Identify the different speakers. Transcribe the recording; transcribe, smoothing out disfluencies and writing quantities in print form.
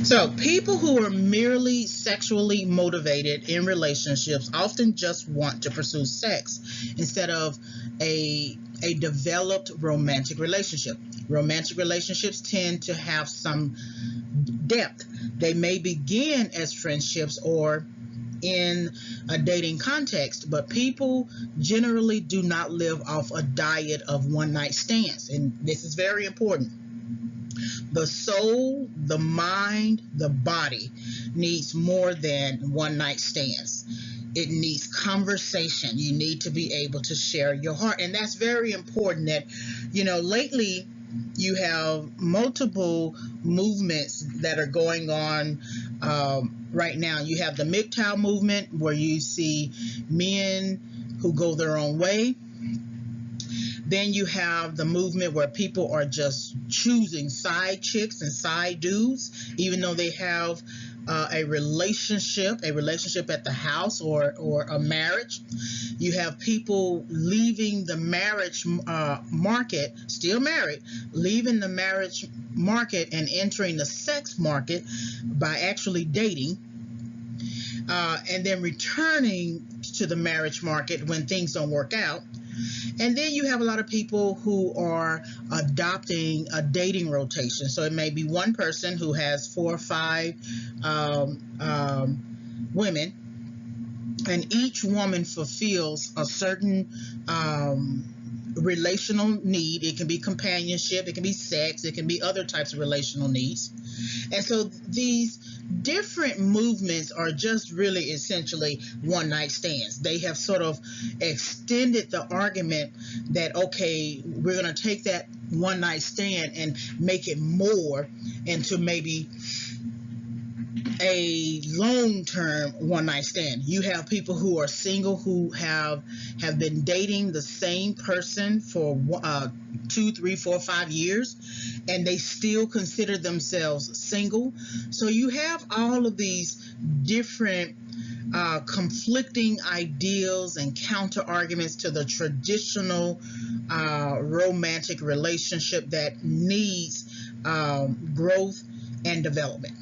Speaker 1: So, people who are merely sexually motivated in relationships often just want to pursue sex instead of a developed romantic relationship. Romantic relationships tend to have some depth. They may begin as friendships or in a dating context, but people generally do not live off a diet of one night stands. And this is very important. The soul, the mind, the body needs more than one night stands. It needs conversation. You need to be able to share your heart. And that's very important that, lately you have multiple movements that are going on right now. You have the MGTOW movement where you see men who go their own way. Then you have the movement where people are just choosing side chicks and side dudes, even though they have a relationship at the house or a marriage. You have people leaving the marriage market, still married, leaving the marriage market and entering the sex market by actually dating. And then returning to the marriage market when things don't work out. And then you have a lot of people who are adopting a dating rotation. So it may be one person who has 4 or 5 women, and each woman fulfills a certain relational need. It can be companionship, it can be sex, it can be other types of relational needs. And so these different movements are just really essentially one night stands. They have sort of extended the argument that, okay, we're going to take that one night stand and make it more into maybe a long-term one-night stand. You have people who are single who have been dating the same person for 2, 3, 4, 5 years, and they still consider themselves single. So you have all of these different conflicting ideals and counter arguments to the traditional romantic relationship that needs growth and development.